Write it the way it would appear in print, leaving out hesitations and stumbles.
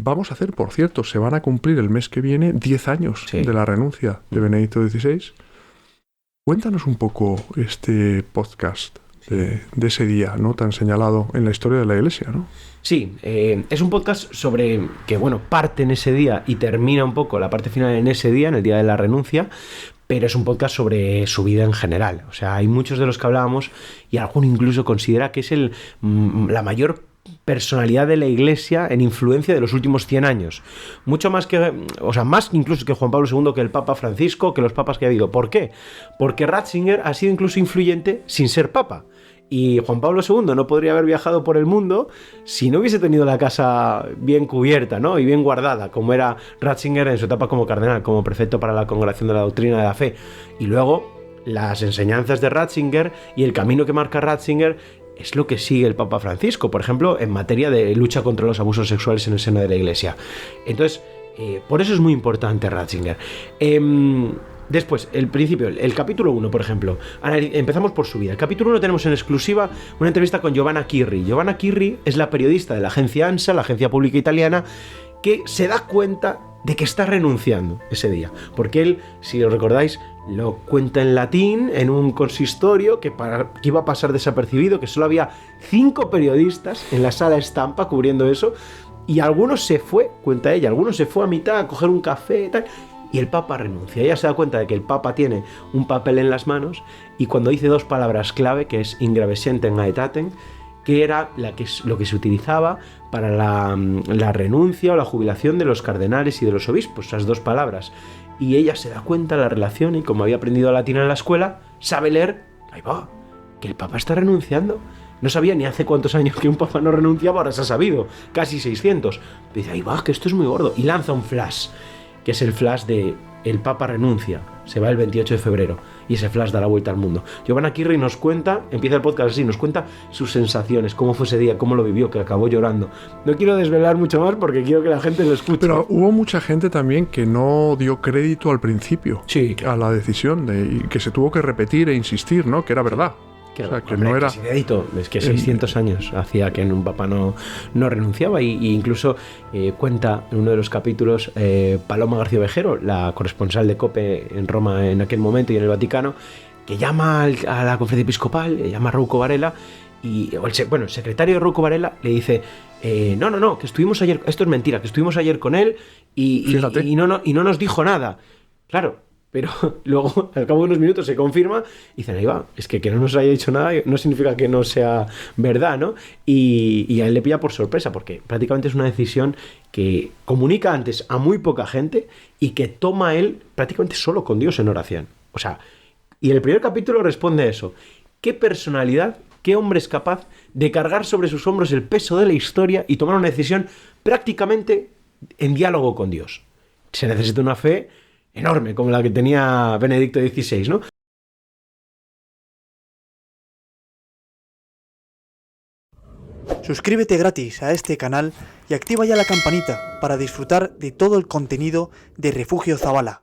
Vamos a hacer, por cierto, se van a cumplir el mes que viene 10 años Sí. de la renuncia de Benedicto XVI. Cuéntanos un poco este podcast de ese día, ¿no?, tan señalado en la historia de la Iglesia, ¿no? Sí, es un podcast sobre que, bueno, parte en ese día y termina un poco la parte final en ese día, en el día de la renuncia, pero es un podcast sobre su vida en general. O sea, hay muchos de los que hablábamos y alguno incluso considera que es la mayor personalidad de la Iglesia en influencia de los últimos 100 años. Mucho más que, o sea, más incluso que Juan Pablo II, que el Papa Francisco, que los papas que ha habido. ¿Por qué? Porque Ratzinger ha sido incluso influyente sin ser papa. Y Juan Pablo II no podría haber viajado por el mundo si no hubiese tenido la casa bien cubierta, ¿no?, y bien guardada, como era Ratzinger en su etapa como cardenal, como prefecto para la Congregación de la Doctrina de la Fe. Y luego, las enseñanzas de Ratzinger y el camino que marca Ratzinger es lo que sigue el Papa Francisco, por ejemplo, en materia de lucha contra los abusos sexuales en el seno de la Iglesia. Entonces, por eso es muy importante Ratzinger. Después, el principio, el capítulo 1, por ejemplo. Empezamos por su vida. El capítulo 1 tenemos en exclusiva una entrevista con Giovanna Chirri. Giovanna Chirri es la periodista de la agencia ANSA, la agencia pública italiana, que se da cuenta de que está renunciando ese día. Porque él, si os recordáis, lo cuenta en latín, en un consistorio que iba a pasar desapercibido, que solo había 5 periodistas en la sala estampa cubriendo eso, y algunos se fue, cuenta ella, algunos se fue a mitad a coger un café y tal, y el Papa renuncia. Ella se da cuenta de que el Papa tiene un papel en las manos, y cuando dice 2 palabras clave, que es ingravescentem aetatem, que era lo que se utilizaba para la renuncia o la jubilación de los cardenales y de los obispos, esas 2 palabras. Y ella se da cuenta de la relación, y como había aprendido latín en la escuela, sabe leer, ahí va, que el Papa está renunciando. No sabía ni hace cuántos años que un Papa no renunciaba, ahora se ha sabido, casi 600. Dice, ahí va, que esto es muy gordo. Y lanza un flash, que es el flash de el Papa renuncia, se va el 28 de febrero, y ese flash da la vuelta al mundo. Giovanna Chirri nos cuenta, empieza el podcast así, nos cuenta sus sensaciones, cómo fue ese día, cómo lo vivió, que acabó llorando. No quiero desvelar mucho más porque quiero que la gente lo escuche. Pero hubo mucha gente también que no dio crédito al principio, sí, claro, a la decisión, y que se tuvo que repetir e insistir, ¿no?, que era verdad. Claro, o sea, que hombre, no era... es que 600 años hacía que un papa no renunciaba, y incluso cuenta en uno de los capítulos Paloma García Ovejero, la corresponsal de COPE en Roma en aquel momento y en el Vaticano, que llama a la conferencia episcopal, le llama a Rouco Varela, y el secretario de Rouco Varela le dice, no, que estuvimos ayer, esto es mentira, que estuvimos ayer con él y no nos dijo nada. Claro. Pero luego, al cabo de unos minutos, se confirma y dicen, ahí va, es que no nos haya dicho nada no significa que no sea verdad, ¿no? Y a él le pilla por sorpresa, porque prácticamente es una decisión que comunica antes a muy poca gente y que toma él prácticamente solo con Dios en oración. O sea, y el primer capítulo responde a eso. ¿Qué personalidad, qué hombre es capaz de cargar sobre sus hombros el peso de la historia y tomar una decisión prácticamente en diálogo con Dios? Se necesita una fe enorme, como la que tenía Benedicto XVI, ¿no? Suscríbete gratis a este canal y activa ya la campanita para disfrutar de todo el contenido de Refugio Zabala.